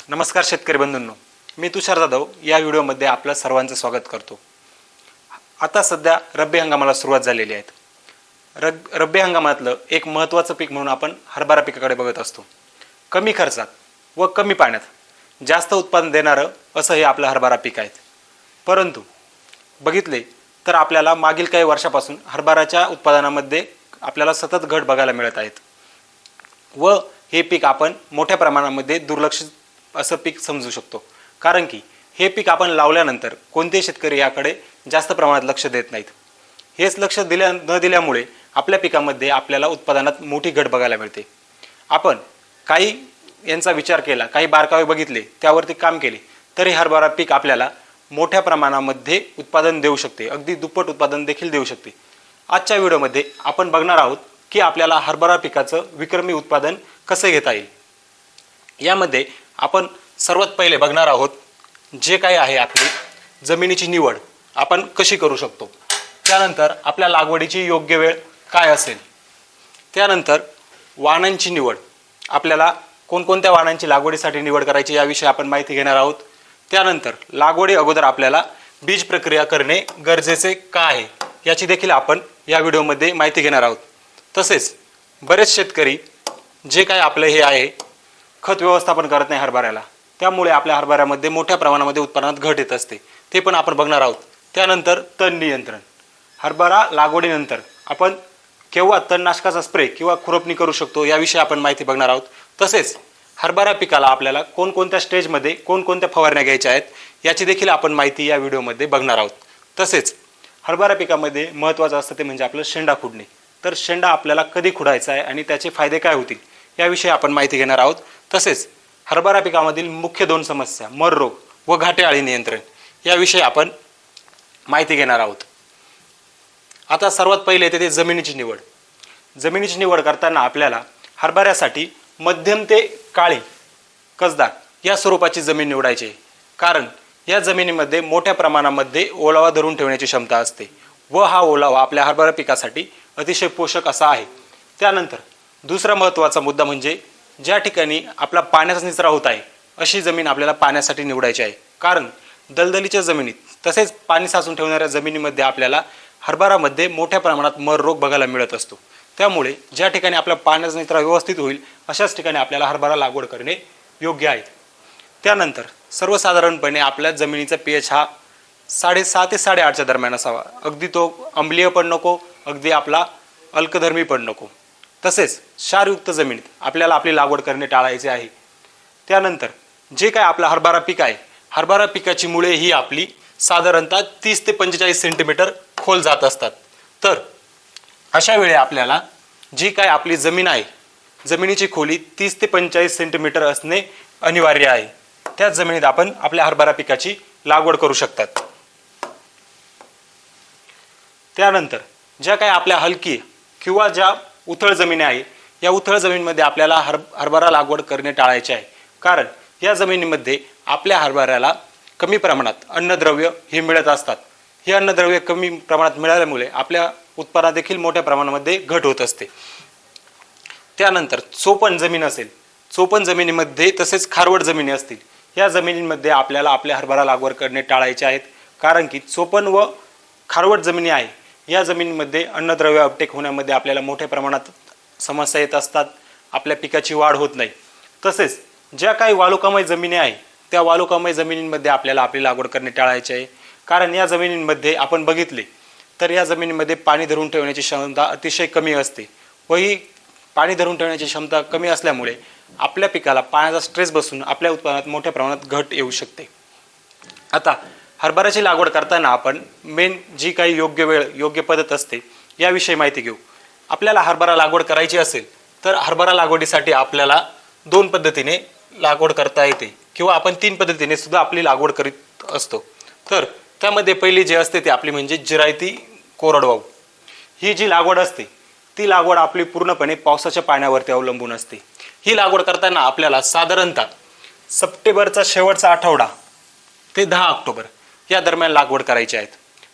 नमस्कार शेतकरी बंधूंनो, मी तुषार जाधव या व्हिडिओमध्ये आपलं सर्वांचं स्वागत करतो। आता सध्या रब्बी हंगामाला सुरुवात झालेली आहे। रब्बी हंगामातलं एक महत्त्वाचं पीक म्हणून आपण हरभरा पिकाकडे बघत असतो। कमी खर्चात व कमी पाण्यात जास्त उत्पादन देणारं असं हे आपलं हरभरा पीक आहे। परंतु बघितले तर आपल्याला मागील काही वर्षापासून हरभराच्या उत्पादनामध्ये आपल्याला सतत घट बघायला मिळत आहेत व हे पीक आपण मोठ्या प्रमाणामध्ये दुर्लक्षित असं पीक समजू शकतो। कारण की हे पीक आपण लावल्यानंतर कोणते शेतकरी याकडे जास्त प्रमाणात लक्ष देत नाहीत। हेच लक्ष न दिल्यामुळे आपल्या पिकामध्ये आपल्याला उत्पादनात मोठी घट बघायला मिळते। आपण काही यांचा विचार केला, काही बारकावे बघितले, त्यावरती काम केले तरी हरभरा पीक आपल्याला मोठ्या प्रमाणामध्ये उत्पादन देऊ शकते, अगदी दुप्पट उत्पादन देखील देऊ शकते। आजच्या व्हिडिओमध्ये आपण बघणार आहोत की आपल्याला हरभरा पिकाचं विक्रमी उत्पादन कसे घेता येईल। यामध्ये आपण सर्वात पहिले बघणार आहोत जे काही आहे आपली जमिनीची निवड आपण कशी करू शकतो, त्यानंतर आपल्या लागवडीची योग्य वेळ काय असेल, त्यानंतर वाणांची निवड, आपल्याला कोणकोणत्या वाणांची लागवडीसाठी निवड करायची याविषयी आपण माहिती घेणार आहोत। त्यानंतर लागवडी अगोदर आपल्याला बीज प्रक्रिया करणे गरजेचे का आहे याची देखील आपण या व्हिडिओमध्ये माहिती घेणार आहोत। तसेच बरेच शेतकरी जे काही आपले हे आहे खत व्यवस्थापन करत नाही हरभऱ्याला, त्यामुळे आपल्या हरभऱ्यामध्ये मोठ्या प्रमाणामध्ये उत्पादनात घट येत असते, ते पण आपण बघणार आहोत। त्यानंतर तण नियंत्रण, हरभरा लागवडीनंतर आपण केव्हा तणनाशकाचा स्प्रे किंवा खुरपणी करू शकतो याविषयी आपण माहिती बघणार आहोत। तसेच हरभरा पिकाला आपल्याला कोणकोणत्या स्टेजमध्ये कोणकोणत्या फवारण्या घ्यायच्या आहेत याची देखील आपण माहिती या व्हिडिओमध्ये बघणार आहोत। तसेच हरभरा पिकामध्ये महत्त्वाचं असतं ते म्हणजे आपलं शेंडा खुडणे, तर शेंडा आपल्याला कधी खुडायचा आहे आणि त्याचे फायदे काय होतील याविषयी आपण माहिती घेणार आहोत। तसेच हरभरा पिकामधील मुख्य दोन समस्या मर रोग व घाटे अळी नियंत्रण याविषयी आपण माहिती घेणार आहोत। आता सर्वात पहिले येते ते जमिनीची निवड। जमिनीची निवड करताना आपल्याला हरभऱ्यासाठी मध्यम ते काळी कसदार या स्वरूपाची जमीन निवडायची आहे, कारण या जमिनीमध्ये मोठ्या प्रमाणामध्ये ओलावा धरून ठेवण्याची क्षमता असते व हा ओलावा आपल्या हरभरा पिकासाठी अतिशय पोषक असा आहे। त्यानंतर दुसरा महत्त्वाचा मुद्दा म्हणजे ज्या ठिकाणी आपला पाण्याचा निचरा होत आहे अशी जमीन आपल्याला पाण्यासाठी निवडायची आहे, कारण दलदलीच्या जमिनीत तसेच पाणी साचून ठेवणाऱ्या जमिनीमध्ये आपल्याला हरभरामध्ये मोठ्या प्रमाणात मर रोग बघायला मिळत असतो। त्यामुळे ज्या ठिकाणी आपला पाण्याचा निचरा व्यवस्थित होईल अशाच ठिकाणी आपल्याला हरभरा लागवड करणे योग्य आहे। त्यानंतर सर्वसाधारणपणे आपल्या जमिनीचा pH हा 6.5 ते 8.5च्या दरम्यान असावा, अगदी तो आम्लीय पण नको, अगदी आपला अल्कधर्मी पण नको। तसेच क्षारयुक्त जमिनीत आपल्याला आपली लागवड करणे टाळायचे आहे। त्यानंतर जे काय आपला हरभरा पीक आहे, हरभरा पिकाची मुळे ही आपली साधारणतः 30 ते 45 सेंटीमीटर खोल जात असतात। तर अशा वेळी आपल्याला जी काय आपली जमीन आहे जमिनीची खोली 30 ते 45 सेंटीमीटर असणे अनिवार्य आहे। त्या जमिनीत आपण आपल्या हरभरा पिकाची लागवड करू शकतात। त्यानंतर ज्या काही आपल्या हलकी किंवा ज्या उथळ जमिनी आहे या उथळ जमिनीमध्ये आपल्याला हरभरा लागवड करणे टाळायचे आहे, कारण या जमिनीमध्ये आपल्या हरभऱ्याला कमी प्रमाणात अन्नद्रव्य हे मिळत असतात। हे अन्नद्रव्य कमी प्रमाणात मिळाल्यामुळे आपल्या उत्पन्नात देखील मोठ्या प्रमाणामध्ये घट होत असते। त्यानंतर चोपण जमीन असेल, चोपण जमिनीमध्ये तसेच खारवट जमिनी असतील, या जमिनींमध्ये आपल्याला आपल्या हरभरा लागवड करणे टाळायचे आहेत, कारण की चोपण व खारवट जमिनी आहे या जमिनीमध्ये अन्नद्रव्य अपटेक होण्यामध्ये आपल्याला मोठ्या प्रमाणात समस्या येत असतात, आपल्या पिकाची वाढ होत नाही। तसेच ज्या काही वालुकामय जमिनी आहे त्या वालुकामय जमिनींमध्ये आपल्याला आपली लागवड करणे टाळायचे आहे, कारण या जमिनींमध्ये आपण बघितले तर या जमिनीमध्ये पाणी धरून ठेवण्याची क्षमता अतिशय कमी असते व ही पाणी धरून ठेवण्याची क्षमता कमी असल्यामुळे आपल्या पिकाला पाण्याचा स्ट्रेस बसून आपल्या उत्पादनात मोठ्या प्रमाणात घट येऊ शकते। आता हरभऱ्याची लागवड करताना आपण मेन जी काही योग्य वेळ योग्य पद्धत असते याविषयी माहिती घेऊ। आपल्याला हरभरा लागवड करायची असेल तर हरभरा लागवडीसाठी आपल्याला 2 पद्धतीने लागवड करता येते किंवा आपण 3 पद्धतीने सुद्धा आपली लागवड करीत असतो। तर त्यामध्ये पहिली जी असते ती आपली म्हणजे जिरायती कोरडवाहू ही जी लागवड असते ती लागवड आपली पूर्णपणे पावसाच्या पाण्यावरती अवलंबून असते। ही लागवड करताना आपल्याला साधारणतः सप्टेंबरचा शेवटचा आठवडा ते 10 ऑक्टोबर या दरम्यान लागवड करायची आहे।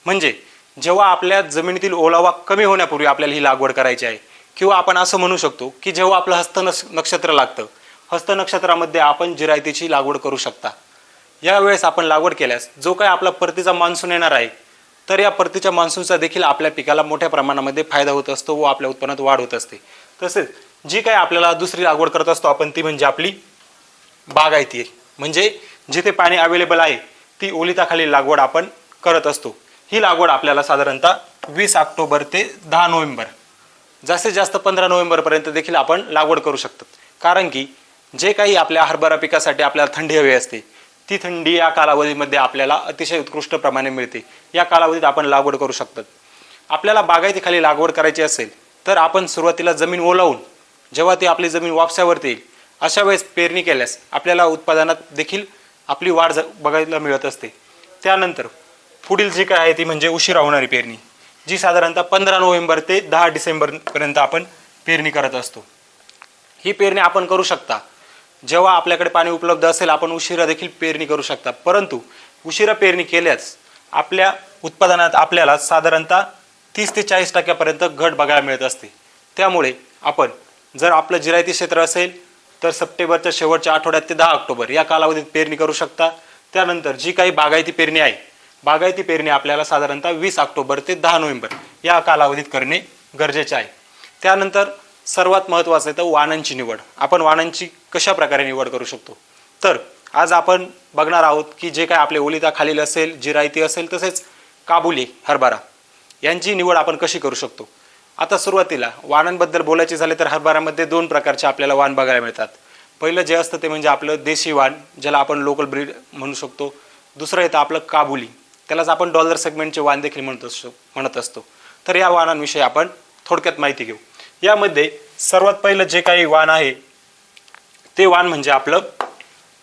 म्हणजे जेव्हा आपल्या जमिनीतील ओलावा कमी होण्यापूर्वी आपल्याला ही लागवड करायची आहे, किंवा आपण असं म्हणू शकतो की जेव्हा आपलं हस्त नक्षत्र लागतं हस्त नक्षत्रामध्ये आपण जिरायतीची लागवड करू शकता। यावेळेस आपण लागवड केल्यास जो काही आपला परतीचा मान्सून येणार आहे तर या परतीच्या मान्सूनचा देखील आपल्या पिकाला मोठ्या प्रमाणामध्ये फायदा होत असतो व आपल्या उत्पन्नात वाढ होत असते। तसेच जी काही आपल्याला दुसरी लागवड करत असतो आपण ती म्हणजे आपली बागायती, म्हणजे जिथे पाणी अवेलेबल आहे ती ओलिताखाली लागवड आपण करत असतो। ही लागवड आपल्याला साधारणतः 20 ऑक्टोबर ते 10 नोव्हेंबर, जास्तीत जास्त 15 नोव्हेंबर पर्यंत देखील आपण लागवड करू शकतो। कारण की जे काही आपल्या हरभरा पिकासाठी आपल्याला थंडी हवी असते ती थंडी या कालावधीमध्ये आपल्याला अतिशय उत्कृष्ट प्रमाणे मिळते। या कालावधीत आपण लागवड करू शकतात। आपल्याला बागायतीखाली लागवड करायची असेल तर आपण सुरुवातीला जमीन ओलावून जेव्हा ती आपली जमीन वापसावरती येईल अशा वेळेस पेरणी केल्यास आपल्याला उत्पादनात देखील आपली वाढ बघायला मिळत असते। त्यानंतर पुढील जी काय आहे ती म्हणजे उशिरा होणारी पेरणी, जी साधारणतः 15 नोव्हेंबर ते 10 डिसेंबर पर्यंत आपण पेरणी करत असतो। ही पेरणी आपण करू शकता जेव्हा आपल्याकडे पाणी उपलब्ध असेल, आपण उशिरा देखील पेरणी करू शकता। परंतु उशिरा पेरणी केल्यास आपल्या उत्पादनात आपल्याला साधारणतः 30 ते 40% घट बघायला मिळत असते। त्यामुळे आपण जर आपलं जिरायती क्षेत्र असेल तर सप्टेंबरच्या शेवटच्या आठवड्यात ते 10 ऑक्टोबर या कालावधीत पेरणी करू शकता। त्यानंतर जी काही बागायती पेरणी आहे, बागायती पेरणी आपल्याला साधारणतः 20 ऑक्टोबर ते 10 नोव्हेंबर या कालावधीत करणे गरजेचे आहे। त्यानंतर सर्वात महत्त्वाचं आहे तर वाणांची निवड। आपण वाणांची कशा प्रकारे निवड करू शकतो, तर आज आपण बघणार आहोत की जे काय आपले ओलिता खालील असेल, जिरायती असेल, तसेच काबुली हरभरा यांची निवड आपण कशी करू शकतो। आता सुरुवातीला वाणांबद्दल बोलायचे झाले तर हरभऱ्यामध्ये 2 प्रकारचे आपल्याला वाण बघायला मिळतात। पहिलं जे असतं ते म्हणजे आपलं देशी वाण, ज्याला आपण लोकल ब्रीड म्हणू शकतो। दुसरं येतं आपलं काबुली, त्यालाच आपण डॉलर सेगमेंटचे वाण देखील म्हणत असतो। तर या वाणांविषयी आपण थोडक्यात माहिती घेऊ। यामध्ये सर्वात पहिलं जे काही वाण आहे ते वाण म्हणजे आपलं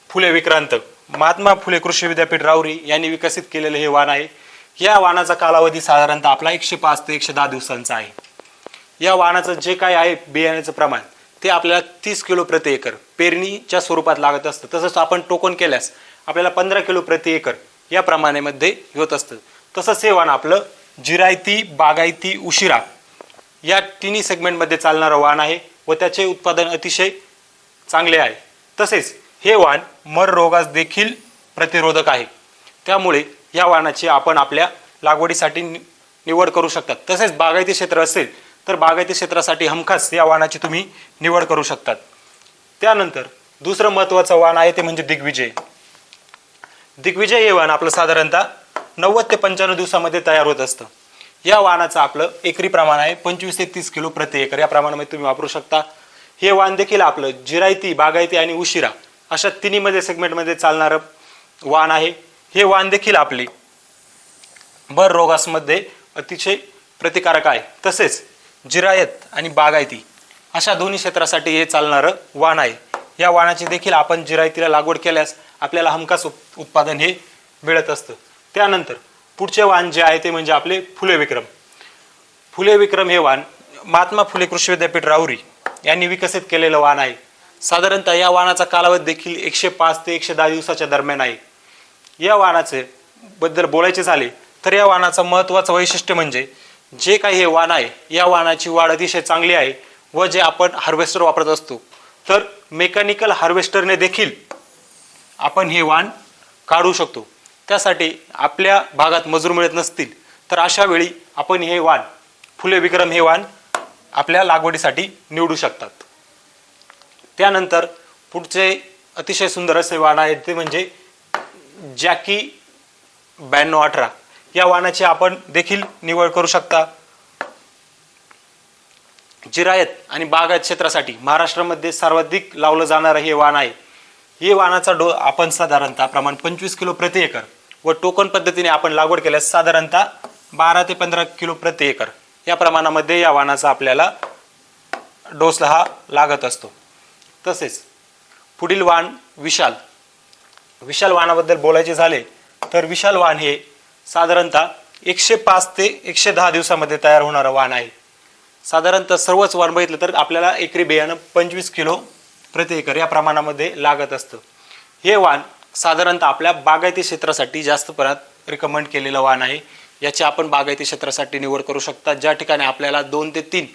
फुले विक्रांत, महात्मा फुले कृषी विद्यापीठ राहुरी यांनी विकसित केलेलं हे वाण आहे। या वाणाचा कालावधी साधारणतः आपला 105 ते 110 दिवसांचा आहे। या वाणाचं जे काय आहे बियाण्याचं प्रमाण ते आपल्याला 30 किलो प्रति एकर पेरणीच्या स्वरूपात लागत असतं। तसंच आपण टोकन केल्यास आपल्याला 15 किलो प्रति एकर या प्रमाणामध्ये होत असतं। तसंच हे वाण आपलं जिरायती, बागायती, उशिरा या तिन्ही सेगमेंटमध्ये चालणारं वाण आहे व त्याचे उत्पादन अतिशय चांगले आहे। तसेच हे वाण मर रोगास देखील प्रतिरोधक आहे। त्यामुळे या वाणाची आपण आपल्या लागवडीसाठी निवड करू शकतात। तसेच बागायती क्षेत्र असेल तर बागायती क्षेत्रासाठी हमखास या वाणाची तुम्ही निवड करू शकतात। त्यानंतर दुसरं महत्त्वाचं वाण आहे ते म्हणजे दिग्विजय। दिग्विजय हे वाण आपलं साधारणतः 90 ते 95 दिवसामध्ये तयार होत असतं। या वाणाचं आपलं एकरी प्रमाण आहे 25 ते 30 किलो प्रति एकर या प्रमाणामध्ये तुम्ही वापरू शकता। हे वाण देखील आपलं जिरायती, बागायती आणि उशिरा अशा तिन्हीमध्ये सेगमेंटमध्ये चालणारं वाण आहे। हे वाण देखील आपले बर रोगासमध्ये अतिशय प्रतिकारक आहे। तसेच जिरायत आणि बागायती अशा दोन्ही क्षेत्रासाठी हे चालणारं वाण आहे। या वाणाची देखील आपण जिरायतीला लागवड केल्यास आपल्याला हमखास उत्पादन हे मिळत असतं। त्यानंतर पुढचे वाण जे आहे ते म्हणजे आपले फुले विक्रम। फुले विक्रम हे वाण महात्मा फुले कृषी विद्यापीठ राहुरी यांनी विकसित केलेलं वाण आहे। साधारणतः या वाणाचा कालावधी देखील 105 ते 110 दिवसाच्या दरम्यान आहे। या वाणाचे बद्दल बोलायचे झाले तर या वाणाचं महत्त्वाचं वैशिष्ट्य म्हणजे जे काही हे वाण आहे या वाणाची वाढ अतिशय चांगली आहे व जे आपण हार्वेस्टर वापरत असतो तर मेकॅनिकल हार्वेस्टरने देखील आपण हे वाण काढू शकतो। त्यासाठी आपल्या भागात मजूर मिळत नसतील तर अशा वेळी आपण हे वाण फुले विक्रम हे वाण आपल्या लागवडीसाठी निवडू शकतात। त्यानंतर पुढचे अतिशय सुंदर असे वाण आहे ते म्हणजे जॅकी 9218 या वाणाची आपण देखील निवड करू शकता। जिरायत आणि बागायत क्षेत्रासाठी महाराष्ट्रामध्ये सर्वाधिक लावलं जाणारं हे वाण आहे। हे वाणाचा आपण साधारणतः प्रमाण 25 किलो प्रति एकर व टोकन पद्धतीने आपण लागवड केल्यास साधारणतः 12 ते 15 किलो प्रति एकर या प्रमाणामध्ये या वाणाचा आपल्याला डोस हा लागत असतो। तसेच पुढील वाण विशाल। विशाल वाणाबद्दल बोलायचे झाले तर विशाल वाण हे साधारणतः 105 ते 110 दिवसामध्ये तयार होणारं वाण आहे। साधारणतः सर्वच वाण बघितलं तर आपल्याला एकरी बियाणं 25 किलो प्रति एकर या प्रमाणामध्ये लागत असतं। हे वाण साधारणतः आपल्या बागायती क्षेत्रासाठी जास्त प्रमाणात रिकमेंड केलेलं वाण आहे। याची आपण बागायती क्षेत्रासाठी निवड करू शकता। ज्या ठिकाणी आपल्याला 2 ते 3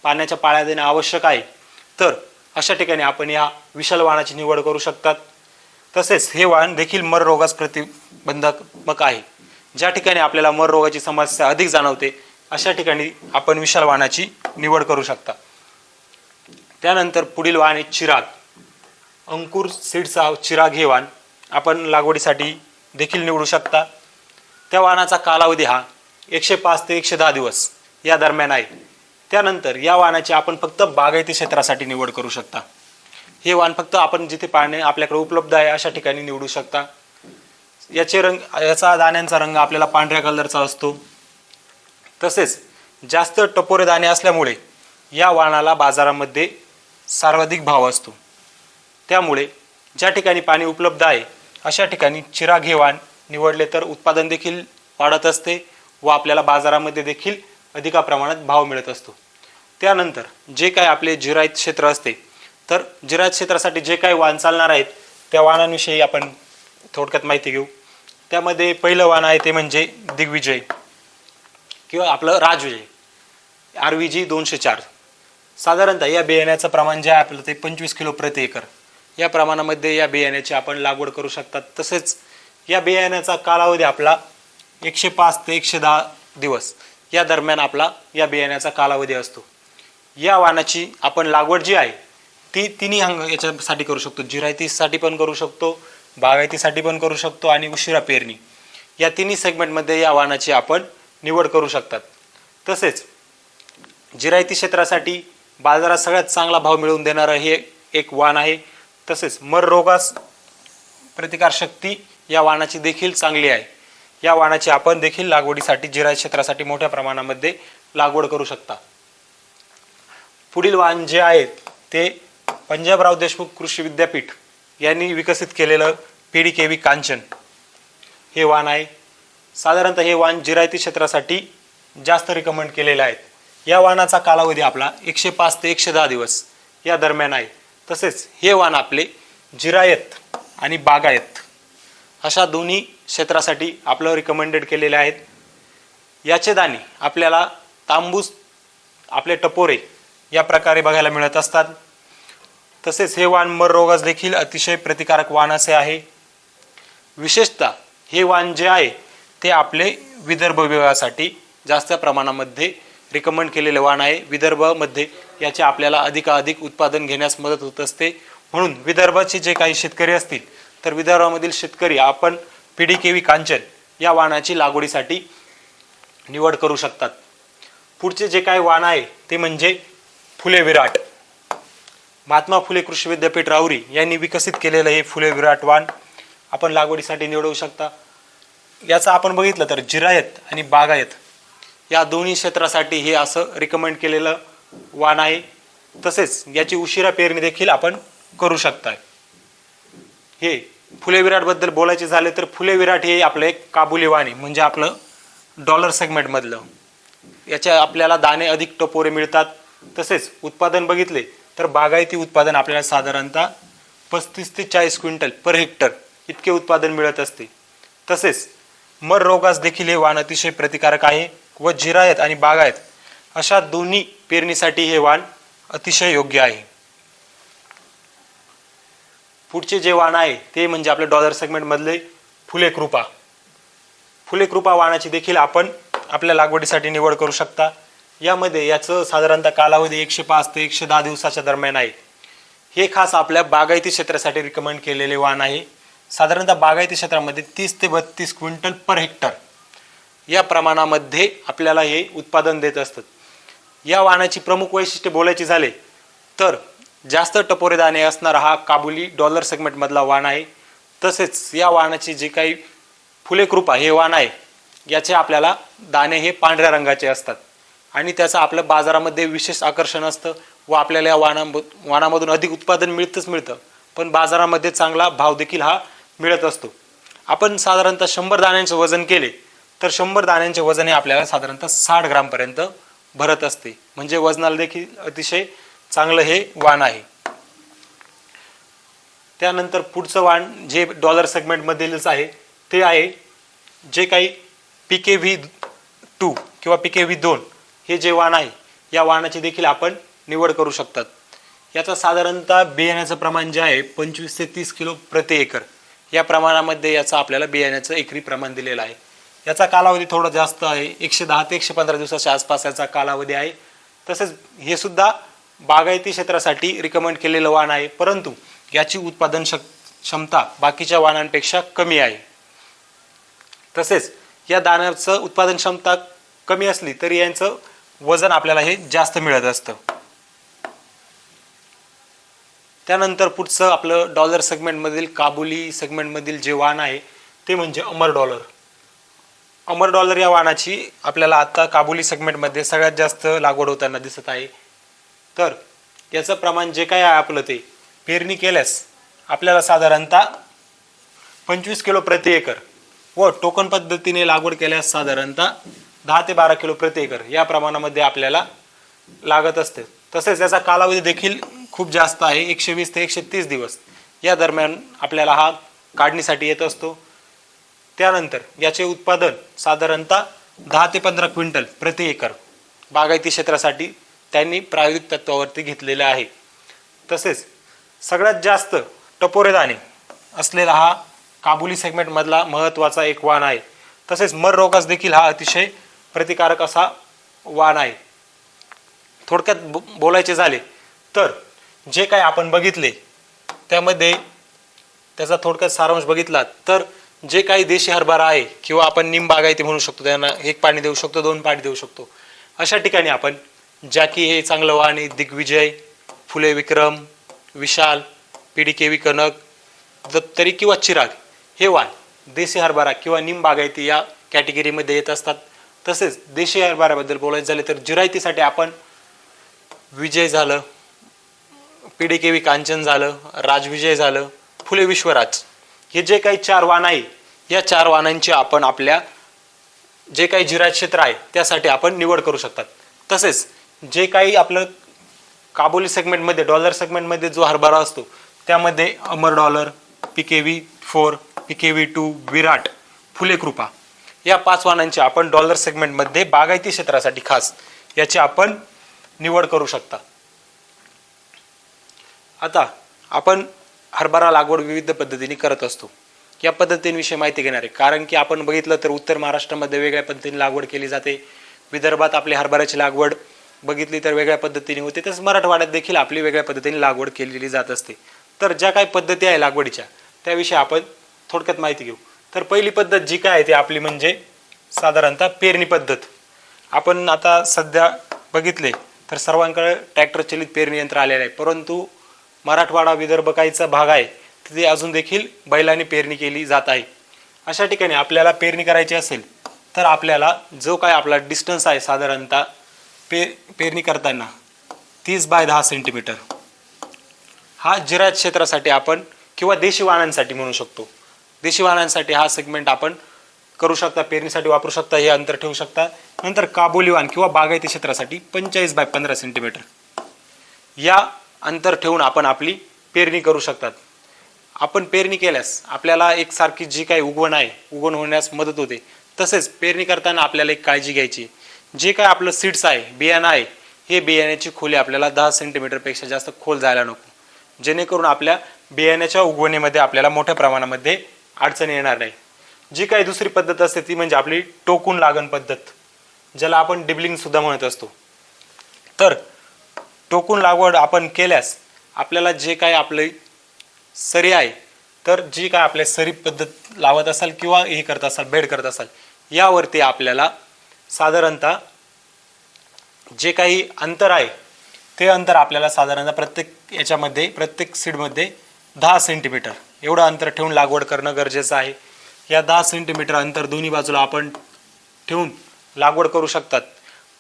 पाण्याच्या पाळ्या देणे आवश्यक आहे तर अशा ठिकाणी आपण या विशाल वाणाची निवड करू शकतात. तसेच हे वाण देखील मर रोगास प्रतिबंधात्मक आहे. ज्या ठिकाणी आपल्याला मर रोगाची समस्या अधिक जाणवते अशा ठिकाणी आपण विशाल वाणाची निवड करू शकता. त्यानंतर पुढील वाण आहे चिराग. अंकुर सीड्सचा चिराग हे वाण आपण लागवडीसाठी देखील निवडू शकता. त्या वाणाचा कालावधी हा 105 ते 110 दिवस या दरम्यान आहे. त्यानंतर या वाणाची आपण फक्त बागायती क्षेत्रासाठी निवड करू शकता. हे वाण फक्त आपण जिथे पाणी आपल्याकडे उपलब्ध आहे अशा ठिकाणी निवडू शकता. याचा दाण्यांचा रंग आपल्याला पांढऱ्या कलरचा असतो. तसेच जास्त टपोरे दाणे असल्यामुळे या वाणाला बाजारामध्ये सर्वाधिक भाव असतो. त्यामुळे ज्या ठिकाणी पाणी उपलब्ध आहे अशा ठिकाणी चिराग हे वाण निवडले तर उत्पादन देखील वाढत असते व आपल्याला बाजारामध्ये देखील अधिक प्रमाणात भाव मिळत असतो. त्यानंतर जे काय आपले जिरायत क्षेत्र असते तर जिरायत क्षेत्रासाठी जे काही वाण चालणार आहेत त्या वाणांविषयी आपण थोडक्यात माहिती घेऊ. त्यामध्ये पहिलं वाण आहे ते म्हणजे दिग्विजय किंवा आपलं राजविजय RVG 204. साधारणतः या बियाण्याचं प्रमाण जे आहे आपलं ते 25 किलो प्रति एकर या प्रमाणामध्ये या बियाण्याची आपण लागवड करू शकतात. तसेच या बियाण्याचा कालावधी आपला 105 ते 110 दिवस या दरम्यान आपला या बियाण्याचा कालावधी असतो. या वाणाची आपण लागवड जी आहे ती तिन्ही याच्यासाठी करू शकतो. जिरायतीसाठी पण करू शकतो, बागायतीसाठी पण करू शकतो आणि उशिरा पेरणी या तिन्ही सेगमेंटमध्ये या वाणाची आपण निवड करू शकतात. तसेच जिरायती क्षेत्रासाठी बाजारात सगळ्यात चांगला भाव मिळवून देणारं हे एक वाण आहे. तसेच मर रोगास प्रतिकारशक्ती या वाणाची देखील चांगली आहे. या वाणाची आपण देखील लागवडीसाठी जिरायत क्षेत्रासाठी मोठ्या प्रमाणामध्ये लागवड करू शकता. पुढील वाण जे आहे ते पंजाबराव देशमुख कृषी विद्यापीठ यांनी विकसित केलेलं PDKV कांचन हे वाण आहे. साधारणतः हे वाण जिरायती क्षेत्रासाठी जास्त रिकमेंड केलेले आहेत. या वाणाचा कालावधी आपला 105 ते 110 दिवस या दरम्यान आहे. तसेच हे वाण आपले जिरायत आणि बागायत अशा दोन्ही क्षेत्रासाठी आपलं रिकमेंडेड केलेले आहेत. याचे दाणे आपल्याला तांबूस आपले टपोरे या प्रकारे बघायला मिळत असतात. तसेच हे वाण मर रोगास देखील अतिशय प्रतिकारक वाण असे आहे. विशेषतः हे वाण जे आहे ते आपले विदर्भ विभागासाठी जास्त प्रमाणामध्ये रिकमेंड केलेले वाण आहे. विदर्भामध्ये याचे आपल्याला अधिकाधिक उत्पादन घेण्यास मदत होत असते. म्हणून विदर्भाचे जे काही शेतकरी असतील तर विदर्भामधील शेतकरी आपण PDKV कांचन या वाणाची लागवडीसाठी निवड करू शकतात. पुढचे जे काही वाण आहे ते म्हणजे फुले विराट. महात्मा फुले कृषी विद्यापीठ राहुरी यांनी विकसित केलेलं हे फुले विराट वाण आपण लागवडीसाठी निवडू शकता. याचं आपण बघितलं तर जिरायत आणि बागायत या दोन्ही क्षेत्रासाठी हे असं रिकमेंड केलेलं वाण आहे. तसेच याची उशिरा पेरणी देखील आपण करू शकता. हे फुले विराट बद्दल बोलायचे झाले तर फुले विराट हे आपलं एक काबुली वाण आहे, म्हणजे आपलं डॉलर सेगमेंटमधलं. याच्या आपल्याला दाणे अधिक टपोरे मिळतात. तसेच उत्पादन बघितले तर बागायती उत्पादन आपल्याला साधारणतः 35 ते 40 क्विंटल पर हेक्टर इतके उत्पादन मिळत असते. तसेच मर रोगास देखील हे वाण अतिशय प्रतिकारक आहे व जिरायत आणि बागायत अशा दोन्ही पेरणीसाठी हे वाण अतिशय योग्य आहे. पुढचे जे वाण आहे ते म्हणजे आपल्या डॉलर सेगमेंटमधले फुले कृपा. फुले कृपा वाणाची देखील आपण आपल्या लागवडीसाठी निवड करू शकता. यामध्ये याचं साधारणतः कालावधी 105 ते 110 दिवसाच्या दरम्यान आहे. हे खास आपल्या बागायती क्षेत्रासाठी रिकमेंड केलेले वाण आहे. साधारणतः बागायती क्षेत्रामध्ये 30 ते 32 क्विंटल पर हेक्टर या प्रमाणामध्ये आपल्याला हे उत्पादन देत असतात. या वाणाची प्रमुख वैशिष्ट्ये बोलायची झाले तर जास्त टपोरे दाणे असणारा हा काबुली डॉलर सेगमेंटमधला वाण आहे. तसेच या वाणाची जे काही फुले कृपा हे वाण आहे याचे आपल्याला दाणे हे पांढऱ्या रंगाचे असतात आणि त्याचं आपल्या बाजारामध्ये विशेष आकर्षण असतं व आपल्याला या वाणामधून अधिक उत्पादन मिळतं, पण बाजारामध्ये चांगला भाव देखील हा मिळत असतो. आपण साधारणतः 100 दाण्यांचे वजन केले तर 100 दाण्यांचे वजन हे आपल्याला साधारणतः 60 ग्रामपर्यंत भरत असते, म्हणजे वजनाला देखील अतिशय चांगलं हे वाण आहे. त्यानंतर पुढचं वाण जे डॉलर सेगमेंटमधीलच आहे ते आहे जे काही PKV2 किंवा PKV2 हे जे वाण आहे या वाणाची देखील आपण निवड करू शकतात. याचा साधारणतः बियाण्याचं प्रमाण जे आहे 25 ते 30 किलो प्रति एकर या प्रमाणामध्ये याचा आपल्याला बियाण्याचं एकरी प्रमाण दिलेलं आहे. याचा कालावधी थोडा जास्त आहे, 110 ते 115 दिवसाच्या आसपास याचा कालावधी आहे. तसेच हे सुद्धा बागायती क्षेत्रासाठी रिकमेंड केलेलं वाण आहे, परंतु याची उत्पादन क्षमता बाकीच्या वाणांपेक्षा कमी आहे. तसेच या दाण्याचं उत्पादन क्षमता कमी असली तरी यांचं वजन आपल्याला हे जास्त मिळत असतं. त्यानंतर पुढचं आपलं डॉलर सेगमेंटमधील काबुली सेगमेंटमधील जे वाण आहे ते म्हणजे अमर डॉलर. अमर डॉलर या वाणाची आपल्याला आता काबुली सेगमेंटमध्ये सगळ्यात जास्त लागवड होताना दिसत आहे. तर याचं प्रमाण जे काय आहे आपलं ते पेरणी केल्यास आपल्याला साधारणतः 25 किलो प्रति एकर व टोकन पद्धतीने लागवड केल्यास साधारणतः 10 ते 12 किलो प्रति एकर या प्रमाणामध्ये आपल्याला लागत असते. तसेच याचा कालावधी देखील खूप जास्त आहे, 120 ते 130 दिवस या दरम्यान आपल्याला हा काढणीसाठी येत असतो. त्यानंतर याचे उत्पादन साधारणतः 10 ते 15 क्विंटल प्रति एकर बागायती क्षेत्रासाठी त्यांनी प्रायोगिक तत्वावरती घेतलेले आहे. तसेच सगळ्यात जास्त टपोरे दाणे असलेला हा काबुली सेगमेंटमधला महत्त्वाचा एक वाण आहे. तसेच मर रोगास देखील हा अतिशय प्रतिकारक असा वाण आहे. थोडक्यात बोलायचे झाले तर जे काय आपण बघितले त्यामध्ये त्याचा थोडक्यात सारांश बघितला तर जे काही देशी हरभरा आहे किंवा आपण निम बागायती म्हणू शकतो, त्यांना 1 पाणी देऊ शकतो, 2 पाणी देऊ शकतो, अशा ठिकाणी आपण जॅकी हे चांगलं वाण आहे, दिग्विजय, फुले विक्रम, विशाल, PDKV कनक, दत्तरी किंवा चिराग हे वाण देशी हरभरा किंवा निम बागायती या कॅटेगरीमध्ये येत असतात. तसेच देशी हरभऱ्याबद्दल बोलायचं झाले तर जिरायतीसाठी आपण विजय झालं, PDKV कांचन झालं, राजविजय झालं, फुले विश्वराज हे जे काही 4 वाण आहे या 4 वाणांची आपण आपल्या जे काही जिरायत क्षेत्र आहे त्यासाठी आपण निवड करू शकतात. तसेच जे काही आपलं काबुली सेगमेंटमध्ये डॉलर सेगमेंटमध्ये जो हरभरा असतो त्यामध्ये अमर डॉलर, PKV4, PKV2, विराट, फुले कृपा या 5 वाणांची आपण डॉलर सेगमेंटमध्ये बागायती क्षेत्रासाठी खास याची आपण निवड करू शकता. आता आपण हरभरा लागवड विविध पद्धतीने करत असतो. या पद्धतींविषयी माहिती घेणार आहे, कारण की आपण बघितलं तर उत्तर महाराष्ट्रामध्ये वेगळ्या पद्धतीने लागवड केली जाते, विदर्भात आपली हरभऱ्याची लागवड बघितली तर वेगळ्या पद्धतीने होते, तसंच मराठवाड्यात देखील आपली वेगळ्या पद्धतीने लागवड केलेली जात असते. तर ज्या काही पद्धती आहे लागवडीच्या त्याविषयी आपण थोडक्यात माहिती घेऊ. तर पहिली पद्धत जी काय आहे ती आपली म्हणजे साधारणतः पेरणी पद्धत. आपण आता सध्या बघितले तर सर्वांकडे ट्रॅक्टर चलित पेरणी यंत्र आलेलं आहे, परंतु मराठवाडा विदर्भ काहीचा भाग आहे तिथे अजून देखील बैलांनी पेरणी केली जात आहे. अशा ठिकाणी आपल्याला पेरणी करायची असेल तर आपल्याला जो काय आपला डिस्टन्स आहे साधारणतः पेरणी करताना 30 बाय 10 सेंटीमीटर हा जिरायत क्षेत्रासाठी आपण किंवा देशी वाणांसाठी म्हणू शकतो. देशी वाणांसाठी हा सेगमेंट आपण करू शकता, पेरणीसाठी वापरू शकता, हे अंतर ठेवू शकता. नंतर काबुली वाण किंवा बागायती क्षेत्रासाठी 45 बाय 15 सेंटीमीटर या अंतर ठेवून आपण आपली पेरणी करू शकतात. आपण पेरणी केल्यास आपल्याला एकसारखी जी काही उगवण आहे उगवण होण्यास मदत होते. तसेच पेरणी करताना आपल्याला एक काळजी घ्यायची, जे काय आपलं सीड्स आहे बियाणं आहे हे बियाण्याची खोली आपल्याला 10 सेंटीमीटरपेक्षा जास्त खोल जायला नको, जेणेकरून आपल्या बियाण्याच्या उगवणीमध्ये आपल्याला मोठ्या प्रमाणामध्ये अडचणी येणार नाही. जी काही दुसरी पद्धत असते ती म्हणजे आपली टोकून लागण पद्धत, ज्याला आपण डिबलिंग सुद्धा म्हणत असतो. तर टोकून लागवड आपण केल्यास आपल्याला जे काय आपले सरी आहे तर जी काय आपल्या सरी पद्धत लावत असाल किंवा हे करत असाल बेड करत असाल यावरती आपल्याला साधारणतः जे काही अंतर आहे ते अंतर आपल्याला साधारणतः प्रत्येक सीडमध्ये 10 सेंटीमीटर एवढं अंतर ठेवून लागवड करणं गरजेचं आहे. या 10 सेंटीमीटर अंतर दोन्ही बाजूला आपण ठेवून लागवड करू शकतात.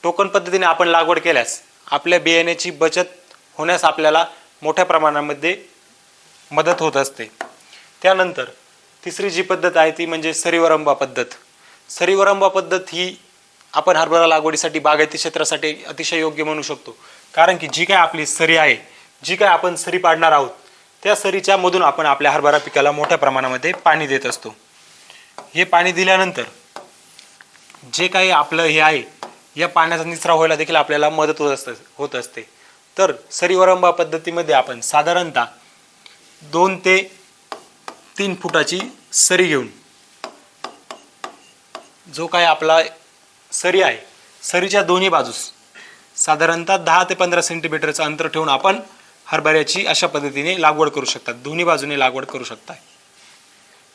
टोकन पद्धतीने आपण लागवड केल्यास आपल्या बियाण्याची बचत होण्यास आपल्याला मोठ्या प्रमाणामध्ये मदत होत असते. त्यानंतर तिसरी जी पद्धत आहे ती म्हणजे सरीवरंबा पद्धत. सरीवरंबा पद्धत ही आपण हरभरा लागवडीसाठी बागायती क्षेत्रासाठी अतिशय योग्य म्हणू शकतो, कारण की जी काय आपली सरी आहे, जी काय आपण सरी पाडणार आहोत त्या सरीच्या मधून आपण आपल्या हरभरा पिकाला मोठ्या प्रमाणामध्ये पाणी देत असतो. हे पाणी दिल्यानंतर जे काही आपलं हे आहे या पाण्याचा निचरा व्हायला देखील आपल्याला मदत होत असते. तर सरीवरंबा पद्धतीमध्ये आपण साधारणतः 2 ते 3 फुटाची सरी घेऊन जो काय आपला सरी आहे, सरीच्या दोन्ही बाजूस साधारणतः 10 ते 15 सेंटीमीटरचं अंतर ठेवून आपण हरभऱ्याची अशा पद्धतीने लागवड करू शकतात. दोन्ही बाजूने लागवड करू शकता.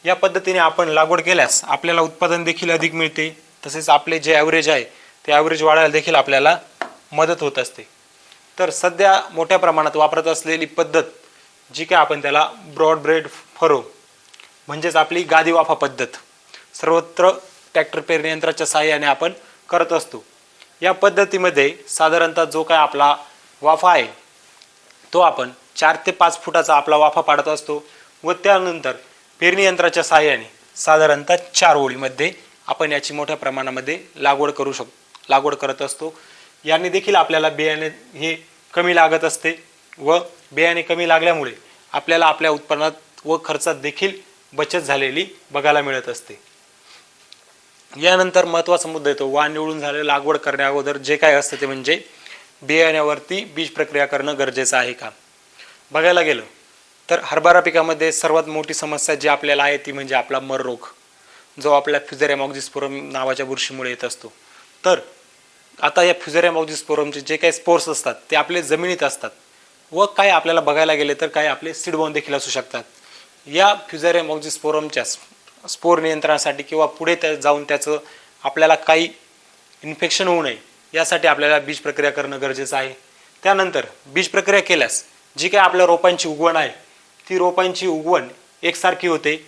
या पद्धतीने आपण लागवड केल्यास आपल्याला उत्पादन देखील अधिक मिळते. तसेच आपले जे ॲव्हरेज आहे ते ॲव्हरेज वाढायला देखील आपल्याला मदत होत असते. तर सध्या मोठ्या प्रमाणात वापरत असलेली पद्धत जी काय आपण त्याला ब्रॉड ब्रेड फरो म्हणजेच आपली गादी वाफा पद्धत सर्वत्र ट्रॅक्टर पेरणी यंत्राच्या सहाय्याने आपण करत असतो. या पद्धतीमध्ये साधारणतः जो काय आपला वाफा आहे तो आपण 4 ते 5 फुटाचा आपला वाफा पाडत असतो व त्यानंतर पेरणी यंत्राच्या सहाय्याने साधारणतः 4 ओळीमध्ये आपण याची मोठ्या प्रमाणामध्ये लागवड करत असतो. याने देखील आपल्याला बियाणे हे कमी लागत असते व बियाणे कमी लागल्यामुळे आपल्याला आपल्या उत्पन्नात व खर्चात देखील बचत झालेली बघायला मिळत असते. यानंतर महत्त्वाचा मुद्दा येतो वाण निवडून झाले लागवड करण्या अगोदर जे काय असतं ते म्हणजे बियाण्यावरती बीज प्रक्रिया करणं गरजेचं आहे का. बघायला गेलं तर हरभरा पिकामध्ये सर्वात मोठी समस्या जी आपल्याला आहे ती म्हणजे आपला मर रोग, जो आपल्या फ्युजेरियम ऑक्झिस्पोरम नावाच्या बुरशीमुळे येत असतो. तर आता या फ्युजेरियम ऑक्झिस्पोरमचे जे काही स्पोर्स असतात ते आपले जमिनीत असतात व काय आपल्याला बघायला गेले तर काय आपले सीडबॉर्न देखील असू शकतात. या फ्युजेरियम ऑक्झिस्पोरमच्या स्पोर नियंत्रणासाठी किंवा पुढे जाऊन त्याचं आपल्याला काही इन्फेक्शन होऊ नये यासाठी आपल्याला बीज प्रक्रिया करणं गरजेचं आहे. त्यानंतर बीज प्रक्रिया केल्यास जी काय आपल्या रोपांची उगवण आहे ती रोपांची उगवण एकसारखी होते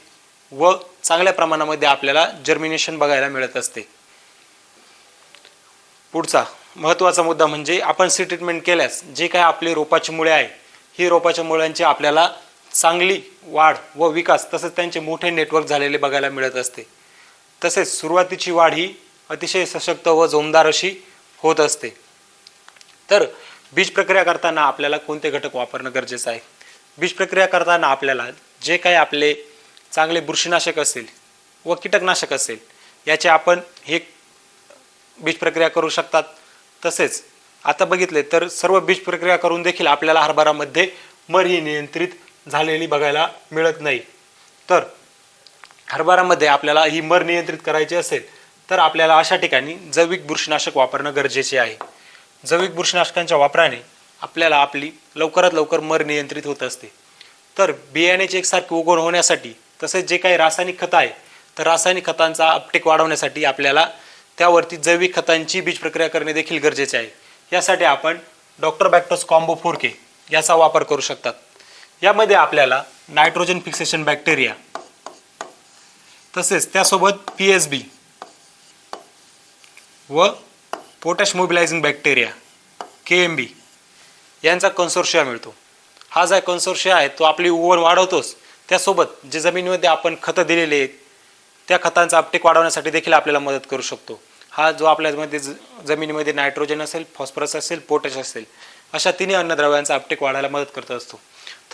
व चांगल्या प्रमाणामध्ये आपल्याला जर्मिनेशन बघायला मिळत असते. पुढचा महत्त्वाचा मुद्दा म्हणजे आपण सीड ट्रीटमेंट केल्यास जे काय आपले रोपाची मुळे आहे ही रोपाच्या मुळ्यांची आपल्याला चांगली वाढ व विकास तसेच त्यांचे मोठे नेटवर्क झालेले बघायला मिळत असते. तसेच सुरुवातीची वाढ ही अतिशय सशक्त व जोमदार अशी होत असते. तर बीज प्रक्रिया करताना आपल्याला कोणते घटक वापरणं गरजेचं आहे. बीज प्रक्रिया करताना आपल्याला जे काही आपले चांगले बुरशीनाशक असेल व कीटकनाशक असेल याचे आपण हे बीज प्रक्रिया करू शकतात. तसेच आता बघितले तर सर्व बीज प्रक्रिया करून देखील आपल्याला हरभरामध्ये मर ही नियंत्रित झालेली बघायला मिळत नाही. तर हरभरामध्ये आपल्याला ही मर नियंत्रित करायची असेल तर आपल्याला अशा ठिकाणी जैविक बुरशीनाशक वापरणं गरजेचे आहे. जैविक बुरशीनाशकांच्या वापराने आपल्याला आपली लवकरात लवकर मर नियंत्रित होत असते. तर बियाण्याची एकसारखी उगवण होण्यासाठी तसेच जे काही रासायनिक खतं आहे तर रासायनिक खतांचा अपटेक वाढवण्यासाठी आपल्याला त्यावरती जैविक खतांची बीज प्रक्रिया करणे देखील गरजेचे आहे. यासाठी आपण डॉक्टर बॅक्टोस कॉम्बो 4K याचा वापर करू शकतात. यामध्ये आपल्याला नायट्रोजन फिक्सेशन बॅक्टेरिया तसेच त्यासोबत PSB व पोटॅश मोबिलायझिंग बॅक्टेरिया KMB यांचा कन्सोर्शिया मिळतो. हा जो कन्सोर्शिया आहे तो आपली उगवण वाढवतोच, त्यासोबत जे जमिनीमध्ये आपण खतं दिलेले आहेत त्या खतांचा अपटेक वाढवण्यासाठी देखील आपल्याला मदत करू शकतो. हा जो आपल्यामध्ये जमिनीमध्ये नायट्रोजन असेल, फॉस्फरस असेल, पोटॅश असेल अशा तिन्ही अन्नद्रव्यांचा अपटेक वाढायला मदत करत असतो.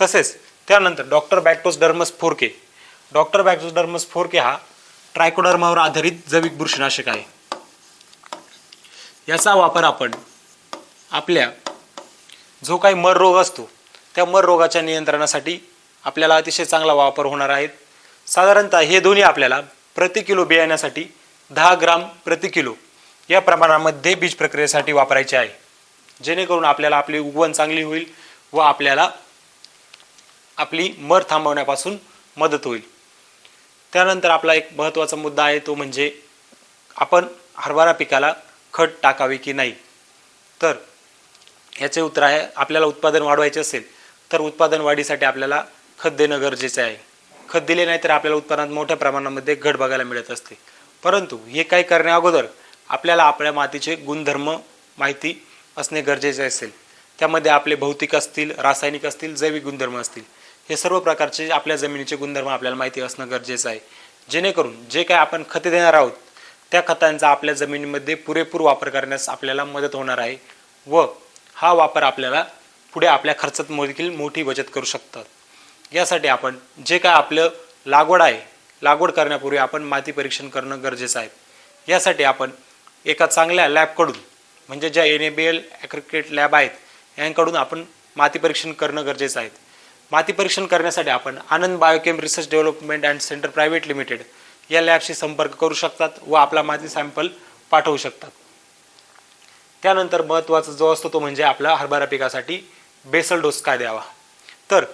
तसेच त्यानंतर doctor Bactos Dermus 4K doctor Bactos Dermus 4K हा ट्रायकोडर्मावर आधारित जैविक बुरशीनाशक आहे. याचा वापर आपण आपल्या जो काही मर रोग असतो त्या मर रोगाच्या नियंत्रणासाठी आपल्याला अतिशय चांगला वापर होणार आहे. साधारणतः हे दोन्ही आपल्याला प्रति किलो बियाण्यासाठी 10 ग्राम प्रति किलो या प्रमाणामध्ये बीज प्रक्रियेसाठी वापरायचे आहे, जेणेकरून आपल्याला आपली उगवण चांगली होईल व आपल्याला आपली मर थांबवण्यापासून मदत होईल. त्यानंतर आपला एक महत्त्वाचा मुद्दा आहे तो म्हणजे आपण हरभरा पिकाला खत टाकावे की नाही. तर याचे उत्तर आहे आपल्याला उत्पादन वाढवायचे असेल तर उत्पादन वाढीसाठी आपल्याला खत देणं गरजेचं आहे. खत दिले नाही तर आपल्याला उत्पन्नात मोठ्या प्रमाणामध्ये घट बघायला मिळत असते. परंतु हे काही करण्या अगोदर आपल्याला आपल्या मातीचे गुणधर्म माहिती असणे गरजेचे असेल. त्यामध्ये आपले भौतिक असतील, रासायनिक असतील, जैविक गुणधर्म असतील, हे सर्व प्रकारचे आपल्या जमिनीचे गुणधर्म आपल्याला माहिती असणं गरजेचं आहे, जेणेकरून जे काय आपण खते देणार आहोत त्या खतांचा आपल्या जमिनीमध्ये पुरेपूर वापर करण्यास आपल्याला मदत होणार आहे व हा वापर आपल्याला पुढे आपल्या खर्चात देखील मोठी बचत करू शकतात. यासाठी आपण जे काय आपलं लागवड आहे लागवड करण्यापूर्वी आपण माती परीक्षण करणं गरजेचं आहे. यासाठी आपण एका चांगल्या लॅबकडून म्हणजे ज्या NABL ॲग्रिकेट लॅब आहेत यांकडून आपण माती परीक्षण करणं गरजेचं आहे. माती परीक्षण करण्यासाठी आपण Anand Biochem research development and centre private limited या लॅबशी संपर्क करू शकतात व आपला माती सॅम्पल पाठवू शकतात. त्यानंतर महत्त्वाचा जो असतो तो म्हणजे आपल्या हरभरा पिकासाठी बेसल डोस काय द्यावा. तर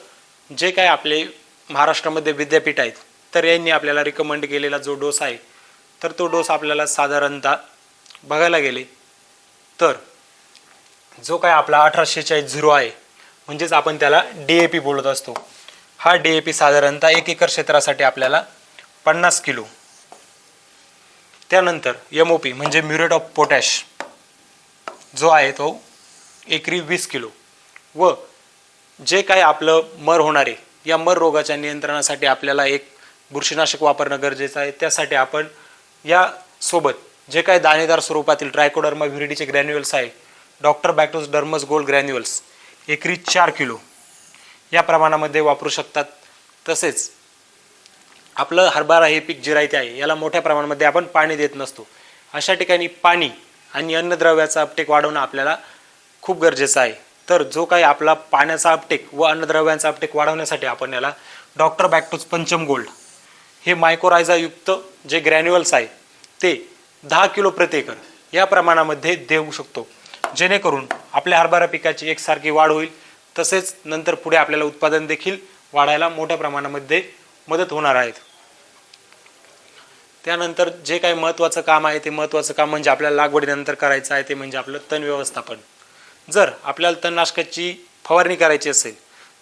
जे काय आपले महाराष्ट्रामध्ये विद्यापीठ आहेत तर यांनी आपल्याला रिकमेंड केलेला जो डोस आहे तर तो डोस आपल्याला साधारणतः बघायला गेले तर जो काय आपला 1846 आहे म्हणजेच आपण त्याला DAP बोलत असतो. हा DAP साधारणतः 1 एकर क्षेत्रासाठी आपल्याला 50 किलो. त्यानंतर MOP म्हणजे म्युरेट ऑफ पोटॅश जो आहे तो एकरी 20 किलो. व जे काय आपलं मर होणार आहे या मर रोगाच्या नियंत्रणासाठी आपल्याला एक बुरशीनाशक वापरणं गरजेचं आहे. त्यासाठी आपण या सोबत जे काय दाणेदार स्वरूपातील ट्रायकोडर्मा व्हिरिडीचे ग्रॅन्युअल्स आहे doctor Bactos dermis gold granules एकरी 4 किलो या प्रमाणामध्ये वापरू शकतात. तसेच आपलं हरभरा हे पीक जिरायते आहे याला मोठ्या प्रमाणामध्ये आपण पाणी देत नसतो. अशा ठिकाणी पाणी आणि अन्नद्रव्याचा अपटेक वाढवणं आपल्याला खूप गरजेचं आहे. तर जो काही आपला पाण्याचा अपटेक व अन्नद्रव्यांचा अपटेक वाढवण्यासाठी आपण याला डॉक्टर बॅक्टोस पंचम गोल्ड हे मायकोरायझायुक्त जे ग्रॅन्युअल्स आहे ते 10 किलो प्रति एकर या प्रमाणामध्ये देऊ शकतो. जेणेकरून आपल्या हरभरा पिकाची एकसारखी वाढ होईल. तसेच नंतर पुढे आपल्याला उत्पादन देखील वाढायला मोठ्या प्रमाणामध्ये मदत होणार आहे. त्यानंतर जे काही महत्त्वाचं काम आहे ते महत्त्वाचं काम म्हणजे आपल्याला लागवडीनंतर करायचं आहे ते म्हणजे आपलं तण व्यवस्थापन. जर आपल्याला तणनाशकाची फवारणी करायची असेल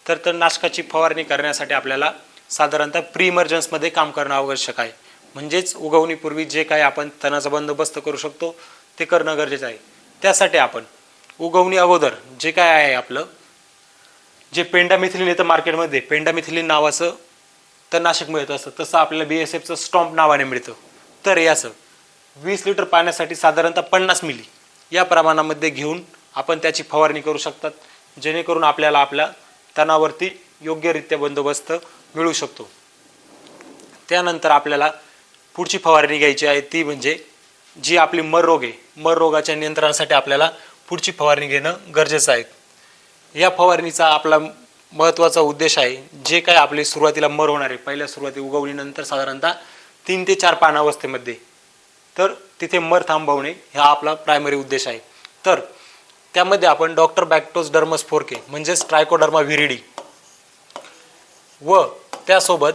तर तणनाशकाची फवारणी करण्यासाठी आपल्याला साधारणतः प्री इमर्जन्समध्ये काम करणं आवश्यक आहे. म्हणजेच उगवणीपूर्वी जे काही आपण तणाचा बंदोबस्त करू शकतो ते करणं गरजेचं आहे. त्यासाठी आपण उगवणी अगोदर जे काय आहे आपलं जे पेंडामिथिलिन येतं मार्केटमध्ये पेंडामिथिलिन नावाचं तणनाशक मिळत असतं तसं आपल्याला BSFचं स्टॉम्प नावाने मिळतं. तर याचं 20 लिटर पाण्यासाठी साधारणतः 50 मिली या प्रमाणामध्ये घेऊन आपण त्याची फवारणी करू शकतात. जेणेकरून आपल्याला आपल्या तणावरती योग्यरित्या बंदोबस्त मिळू शकतो. त्यानंतर आपल्याला पुढची फवारणी घ्यायची आहे ती म्हणजे जी आपली मर रोग आहे मर रोगाच्या नियंत्रणासाठी आपल्याला पुढची फवारणी घेणं गरजेचं आहे. या फवारणीचा आपला महत्त्वाचा उद्देश आहे जे काय आपले सुरुवातीला मर होणार आहे पहिल्या सुरुवाती उगवणीनंतर साधारणतः 3 ते 4 पानावस्थेमध्ये तर तिथे मर थांबवणे हा आपला प्रायमरी उद्देश आहे. तर त्यामध्ये आपण डॉक्टर बॅक्टोस डर्मस फोरके म्हणजेच ट्रायकोडर्मा व्हिरिडी व त्यासोबत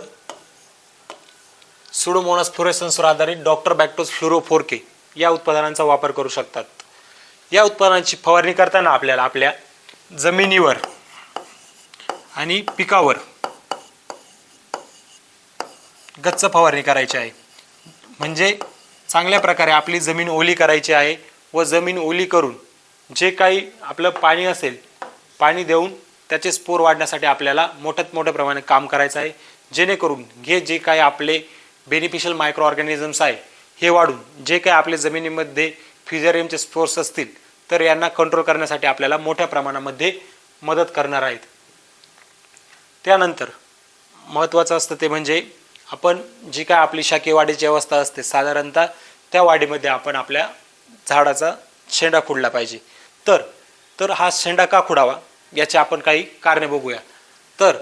सुडोमोनास फ्लोरेसन्सवर आधारित डॉक्टर बॅक्टोस फ्लोरो फोरके या उत्पादनांचा वापर करू शकतात. या उत्पादनांची फवारणी करताना आपल्याला आपल्या जमिनीवर आणि पिकावर गच्च फवारणी करायची आहे. म्हणजे चांगल्या प्रकारे आपली जमीन ओली करायची आहे व जमीन ओली करून जे काही आपलं पाणी असेल पाणी देऊन त्याचे स्पोर वाढण्यासाठी आपल्याला मोठ्या प्रमाणात काम करायचं आहे. जेणेकरून हे जे काही आपले बेनिफिशियल मायक्रो ऑर्गॅनिझम्स आहे हे वाढून जे काही आपल्या जमिनीमध्ये फ्युझेरियमचे स्पोर्स असतील तर यांना कंट्रोल करण्यासाठी आपल्याला मोठ्या प्रमाणामध्ये मदत करणार आहेत. त्यानंतर महत्त्वाचं असतं ते म्हणजे आपण जी काय आपली शाकीय वाढीची अवस्था असते साधारणतः त्या वाढीमध्ये आपण आपल्या झाडाचा शेंडा खुडला पाहिजे. तर हा शेंडा का खुडावा याचे आपण काही कारणे बघूया. तर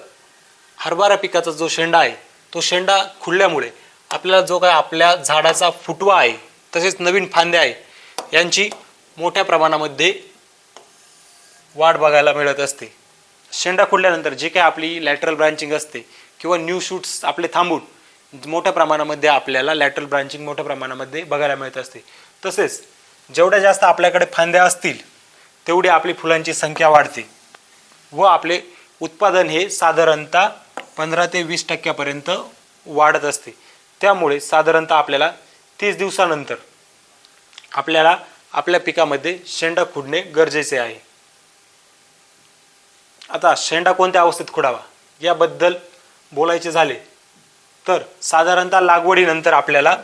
हरभरा पिकाचा जो शेंडा आहे तो शेंडा खुडल्यामुळे आपल्याला जो काय आपल्या झाडाचा फुटवा आहे तसेच नवीन फांद्या आहे यांची मोठ्या प्रमाणामध्ये वाढ बघायला मिळत असते. शेंडा खुडल्यानंतर जी काही आपली लॅटरल ब्रांचिंग असते किंवा न्यू शूट्स आपले थांबून मोठ्या प्रमाणामध्ये आपल्याला लॅटरल ब्रांचिंग मोठ्या प्रमाणामध्ये बघायला मिळत असते. तसेच जेवढ्या जास्त आपल्याकडे फांद्या असतील तेवढी आपली फुलांची संख्या वाढते व आपले उत्पादन हे साधारणतः 15 ते 20% वाढत असते. त्यामुळे साधारणतः आपल्याला 30 दिवसानंतर आपल्याला आपल्या पिकामध्ये शेंडा खुडणे गरजेचे आहे. आता शेंडा कोणत्या अवस्थेत खुडावा याबद्दल बोलायचे झाले तर साधारणतः लागवडीनंतर आपल्याला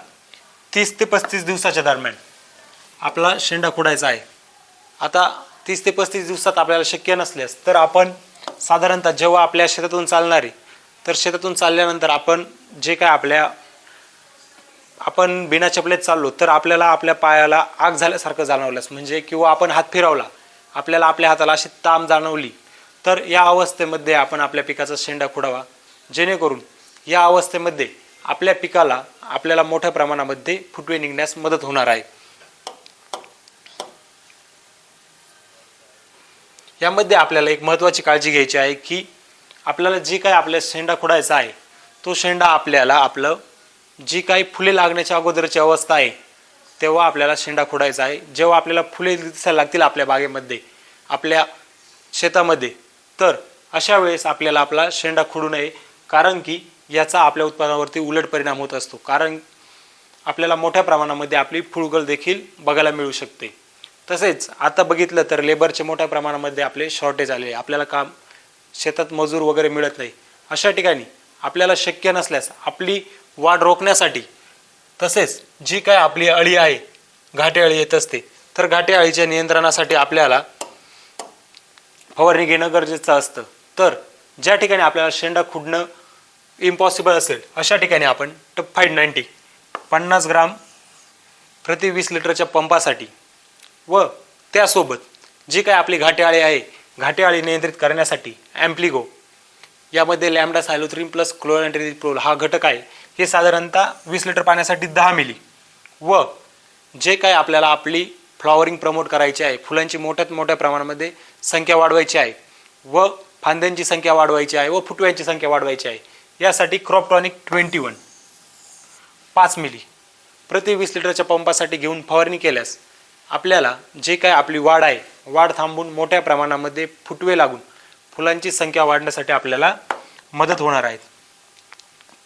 30 ते 35 दिवसाच्या दरम्यान आपला शेंडा खुडायचा आहे. आता 30 ते 35 दिवसात आपल्याला शक्य नसल्यास तर आपण साधारणतः जेव्हा आपल्या शेतातून चालणारे तर शेतातून चालल्यानंतर आपण जे काय आपण बिना चपलेत चाललो तर आपल्याला आपल्या पायाला आग झाल्यासारखं जाणवल्यास म्हणजे किंवा आपण हात फिरवला आपल्याला आपल्या हाताला अशी ताम जाणवली तर या अवस्थेमध्ये आपण आपल्या पिकाचा शेंडा खुडावा, जेणेकरून या अवस्थेमध्ये आपल्या पिकाला आपल्याला मोठ्या प्रमाणामध्ये फुटवे निघण्यास मदत होणार आहे. यामध्ये आपल्याला एक महत्त्वाची काळजी घ्यायची आहे की आपल्याला जी काही आपल्या शेंडा खुडायचा आहे तो शेंडा आपल्याला आपलं जी काही फुले लागण्याच्या अगोदरची अवस्था आहे तेव्हा आपल्याला शेंडा खुडायचा आहे. जेव्हा आपल्याला फुले दिसायला लागतील आपल्या बागेमध्ये, आपल्या शेतामध्ये, तर अशा वेळेस आपल्याला आपला शेंडा खुडू नये, कारण की याचा आपल्या उत्पादनावरती उलट परिणाम होत असतो. कारण आपल्याला मोठ्या प्रमाणामध्ये आपली फुलगळ देखील बघायला मिळू शकते. तसेच आता बघितलं तर लेबरचे मोठ्या प्रमाणामध्ये आपले शॉर्टेज आले, आपल्याला काम शेतात मजूर वगैरे मिळत नाही. अशा ठिकाणी आपल्याला शक्य नसल्यास आपली वाढ रोखण्यासाठी, तसेच जी काय आपली अळी आहे, घाटे अळी येत असते, तर घाटे अळीच्या नियंत्रणासाठी आपल्याला फवारणी घेणं गरजेचं असतं. तर ज्या ठिकाणी आपल्याला शेंडा खुडणं इम्पॉसिबल असेल अशा ठिकाणी आपण टफ फाईट 90 50 ग्राम प्रति 20 लिटरच्या पंपासाठी व त्यासोबत जी काय आपली घाटे अळी आहे, घाटे अळी नियंत्रित करण्यासाठी ॲम्प्लिगो, यामध्ये लॅम्बडा सायलोथ्रिन प्लस क्लोरॅन्ट्रिप्रोल हा घटक आहे, हे साधारणतः 20 लिटर पाण्यासाठी 10 मिली. व जे काय आपल्याला आपली फ्लॉवरिंग प्रमोट करायची आहे, फुलांची मोठ्यात मोठ्या प्रमाणामध्ये संख्या वाढवायची आहे व फांद्यांची संख्या वाढवायची आहे व फुटव्यांची संख्या वाढवायची आहे, यासाठी क्रॉपटॉनिक 21 5 मिली प्रति 20 लिटरच्या पंपासाठी घेऊन फवारणी केल्यास आपल्याला जे काय आपली वाढ आहे, वाढ थांबून मोठ्या प्रमाणामध्ये फुटवे लागून फुलांची संख्या वाढण्यासाठी आपल्याला मदत होणार आहे.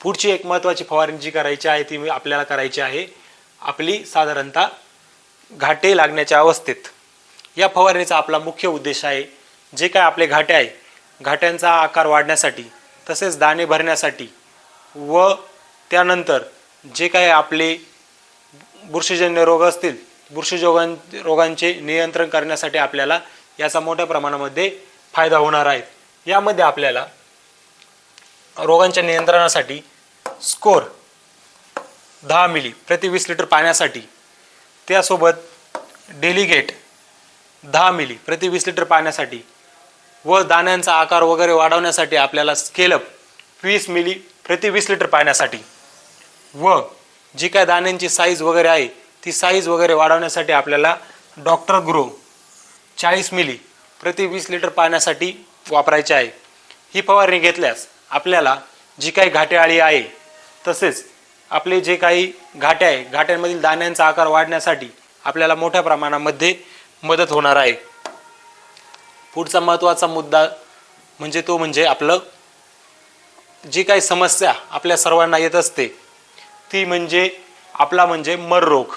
पुढची एक महत्त्वाची फवारणी जी करायची आहे ती आपल्याला करायची आहे आपली साधारणतः घाटे लागण्याच्या अवस्थेत. या फवारणीचा आपला मुख्य उद्देश आहे जे काय आपले घाटे आहे, घाट्यांचा आकार वाढण्यासाठी, तसेच दाणे भरण्यासाठी व त्यानंतर जे काही आपले बुरशीजन्य रोग असतील, रोगांचे नियंत्रण करण्यासाठी आपल्याला याचा मोठ्या प्रमाणामध्ये फायदा होणार आहे. यामध्ये आपल्याला रोगांच्या नियंत्रणासाठी स्कोर 10 मिली प्रति 20 लिटर पाण्यासाठी, त्यासोबत डेलिगेट 10 मिली प्रति 20 लिटर पाण्यासाठी व दाण्यांचा आकार वगैरे वाढवण्यासाठी आपल्याला स्केलअप 20 मिली प्रति 20 लिटर पाण्यासाठी व जी काय दाण्यांची साईज वगैरे आहे ती साईज वगैरे वाढवण्यासाठी आपल्याला डॉक्टर ग्रो 40 मिली प्रति 20 लिटर पाण्यासाठी वापरायचे आहे. ही फवारणी घेतल्यास आपल्याला जी काही घाटे अळी आहे, तसेच आपले जे काही घाटे आहे, घाट्यांमधील दाण्यांचा आकार वाढण्यासाठी आपल्याला मोठ्या प्रमाणामध्ये मदत होणार आहे. पुढचा महत्त्वाचा मुद्दा म्हणजे आपलं जी काही समस्या आपल्या सर्वांना येत असते ती म्हणजे मर रोग.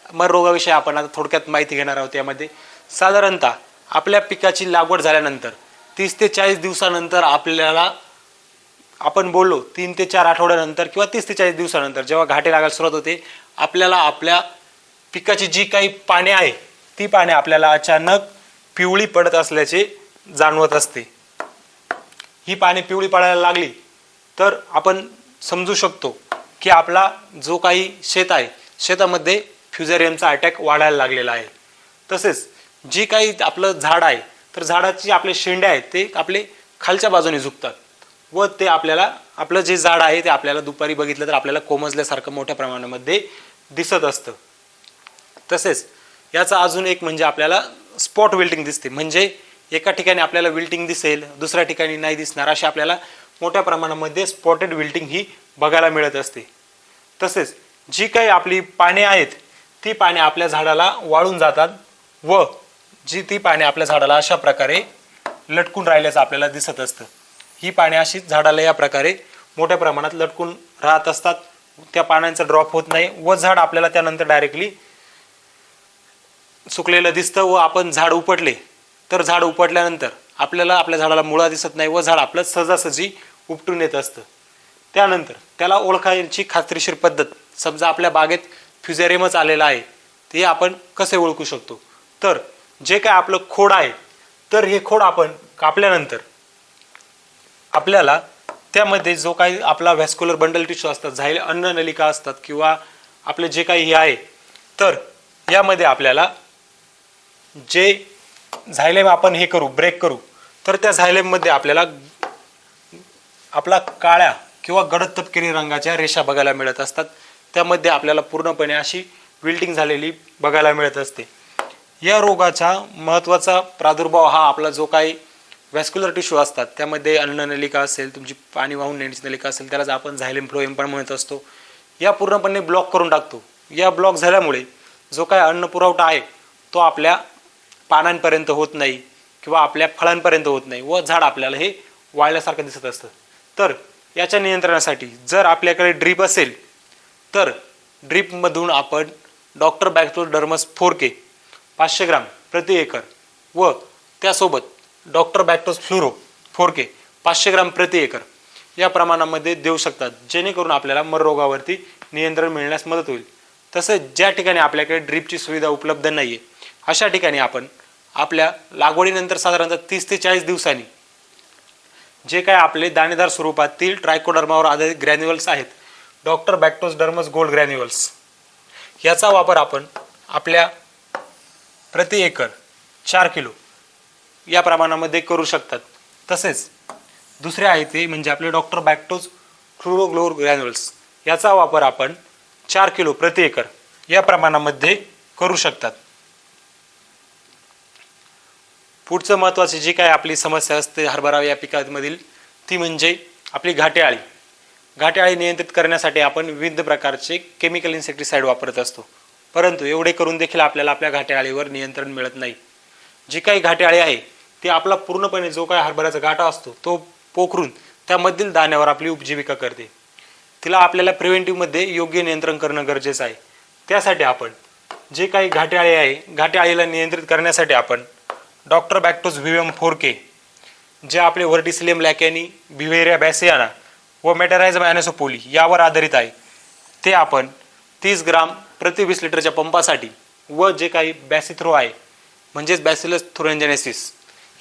मर रोगाविषयी आपण आता थोडक्यात माहिती घेणार आहोत. यामध्ये साधारणतः आपल्या पिकाची लागवड झाल्यानंतर 30 ते 40 दिवसानंतर आपल्याला, आपण बोललो 3 ते 4 आठवड्यानंतर किंवा 30 ते 40 दिवसानंतर जेव्हा घाटे लागायला सुरुवात होते, आपल्याला आपल्या पिकाची जी काही पाने आहे ती पाने आपल्याला अचानक पिवळी पडत असल्याचे जाणवत असते. ही पाने पिवळी पडायला लागली तर आपण समजू शकतो की आपला जो काही शेत आहे, शेतामध्ये फ्युजेरियमचा अटॅक वाढायला लागलेला आहे. तसेच जी काही आपलं झाड आहे तर झाडाची आपले शेंडे आहेत ते आपले खालच्या बाजूने झुकतात व ते आपल्याला, आपलं जे झाड आहे ते आपल्याला दुपारी बघितलं तर आपल्याला कोमजल्यासारखं मोठ्या प्रमाणामध्ये दिसत असतं. तसेच याचा अजून एक म्हणजे आपल्याला स्पॉट विल्टिंग दिसते, म्हणजे एका ठिकाणी आपल्याला विल्टिंग दिसेल, दुसऱ्या ठिकाणी नाही दिसणार, अशी आपल्याला मोठ्या प्रमाणामध्ये स्पॉटेड विल्टिंग ही बघायला मिळत असते. तसेच जी काही आपली पाने आहेत ती पाने आपल्या झाडाला वाळून जातात व जी ती पाने आपल्या झाडाला अशा प्रकारे लटकून राहिल्याचं आपल्याला दिसत असतं. ही पाने अशी झाडाला या प्रकारे मोठ्या प्रमाणात लटकून राहत असतात, त्या पानांचा ड्रॉप होत नाही व झाड आपल्याला त्यानंतर डायरेक्टली सुकलेलं दिसतं व आपण झाड उपटले तर झाड उपटल्यानंतर आपल्याला आपल्या झाडाला मुळा दिसत नाही व झाड आपलं सहजासहजी उपटून येत असतं. त्यानंतर त्याला ओळखायची खात्रीशीर पद्धत, समजा आपल्या बागेत फ्युजेरियमच आलेला आहे, ते आपण कसे ओळखू शकतो? तर जे काय आपलं खोड आहे तर हे खोड आपण कापल्यानंतर आपल्याला त्यामध्ये जो काही आपला व्हॅस्क्युलर बंडल टिश्यू असतात, झालेले अन्ननलिका असतात किंवा आपले जे काही हे आहे, तर यामध्ये आपल्याला जे झायलेम आपण हे करू, ब्रेक करू, तर त्या झायलेममध्ये आपल्याला आपला काळ्या किंवा गडद तपकिरी रंगाच्या रेषा बघायला मिळत असतात. त्यामध्ये आपल्याला पूर्णपणे अशी विल्टिंग झालेली बघायला मिळत असते. या रोगाचा महत्त्वाचा प्रादुर्भाव हा आपला जो काही व्हॅस्क्युलर टिश्यू असतात त्यामध्ये अन्ननलिका असेल, तुमची पाणी वाहून नेण्याची नलिका असेल, त्यालाच आपण झायलेम फ्लोएम पण म्हणत असतो, या पूर्णपणे ब्लॉक करून टाकतो. या ब्लॉक झाल्यामुळे जो काही अन्न पुरवठा आहे तो आपल्या पानांपर्यंत होत नाही किंवा आपल्या फळांपर्यंत होत नाही व झाड आपल्याला हे वाळल्यासारखं दिसत असतं. तर याच्या नियंत्रणासाठी जर आपल्याकडे ड्रीप असेल तर ड्रीपमधून आपण डॉक्टर बॅक्टोडर्मस 4K 500 ग्राम प्रति एकर व त्यासोबत डॉक्टर बॅक्टोस फ्लुरो 4K 500 ग्राम प्रति एकर या प्रमाणामध्ये देऊ शकतात, जेणेकरून आपल्याला मर रोगावरती नियंत्रण मिळण्यास मदत होईल. तसेच ज्या ठिकाणी आपल्याकडे ड्रीपची सुविधा उपलब्ध नाही आहे अशा ठिकाणी आपण आपल्या लागवडीनंतर साधारणतः 30 ते 40 दिवसांनी जे काय आपले दाणेदार स्वरूपातील ट्रायकोडर्मावर आधारित ग्रॅन्युअल्स आहेत, डॉक्टर बॅक्टोडर्मस गोल्ड ग्रॅन्युअल्स, याचा वापर आपण आपल्या प्रति एकर 4 किलो या प्रमाणामध्ये करू शकतात. तसेच दुसरे आहे ते म्हणजे आपले डॉक्टर बॅक्टोज फ्लुरोग्लोर ग्रॅन्युअल्स, याचा वापर आपण 4 किलो प्रति एकर या प्रमाणामध्ये करू शकतात. पुढचं महत्त्वाची जी काय आपली समस्या असते हरभरा या पिकामधील ती म्हणजे आपली घाटे अळी. घाटे अळी नियंत्रित करण्यासाठी आपण विविध प्रकारचे केमिकल इन्सेक्टिसाइड वापरत असतो, परंतु एवढे करून देखील आपल्याला आपल्या घाटे अळीवर नियंत्रण मिळत नाही. जी काही घाटे अळी आहे ती आपला पूर्णपणे जो काही हरभऱ्याचा घाटा असतो तो पोखरून त्यामधील दाण्यावर आपली उपजीविका करते. तिला आपल्याला प्रिव्हेंटिव्हमध्ये योग्य नियंत्रण करणं गरजेचं आहे. त्यासाठी आपण जे काही घाटे अळी आहे घाटे अळीला नियंत्रित करण्यासाठी आपण डॉक्टर बॅक्टोस व्हिवियम 4K जे आपले व्हर्टिसिलियम लॅकॅनी, बिव्हेरिया बॅसियाना व मेटॅरायझम ॲनोसोपोली यावर आधारित आहे ते आपण 30 ग्राम प्रति 20 लिटरच्या पंपासाठी व जे काही बॅसिथ्रो आहे म्हणजेच बॅसिलस थुरिंजिनेसिस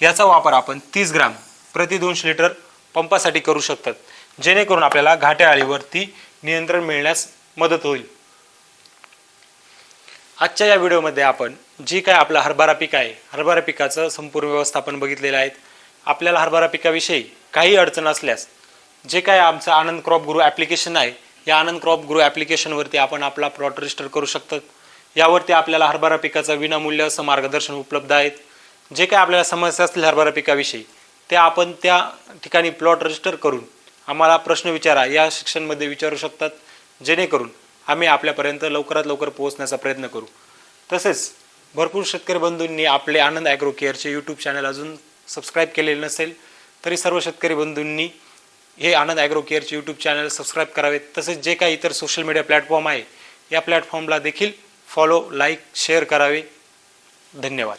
याचा वापर आपण 30 ग्राम प्रति 200 लिटर पंपासाठी करू शकतात, जेणेकरून आपल्याला घाटे अळीवरती नियंत्रण मिळण्यास मदत होईल. आजच्या या व्हिडिओमध्ये आपण जी काय आपला हरभरा पीक आहे हरभरा पिकाचं संपूर्ण व्यवस्थापन बघितलेलं आहे. आपल्याला हरभरा पिकाविषयी काही अडचण असल्यास जे काय आमचं आनंद क्रॉप गुरु ॲप्लिकेशन आहे या आनंद क्रॉप गुरु ॲप्लिकेशनवरती आपण आपला प्लॉट रजिस्टर करू शकतात. यावरती आपल्याला हरभरा पिकाचं विनामूल्य असं मार्गदर्शन उपलब्ध आहेत. जे काय आपल्याला समस्या असतील हरभरा पिकाविषयी ते आपण त्या ठिकाणी प्लॉट रजिस्टर करून आम्हाला प्रश्न विचारा या सेक्शनमध्ये विचारू शकतात, जेणेकरून आम्ही आपल्यापर्यंत लवकरात लवकर पोहोचण्याचा प्रयत्न करू. तसेच भरपूर शेतकरी बंधूंनी आपले आनंद ॲग्रो केअरचे यूट्यूब चॅनल अजून सबस्क्राईब केलेले नसेल तरी सर्व शेतकरी बंधूंनी हे आनंद ॲग्रो केअरचे यूट्यूब चॅनल सबस्क्राईब करावेत. तसेच जे काही इतर सोशल मीडिया प्लॅटफॉर्म आहे या प्लॅटफॉर्मला देखील फॉलो, लाईक, शेअर करावे. धन्यवाद.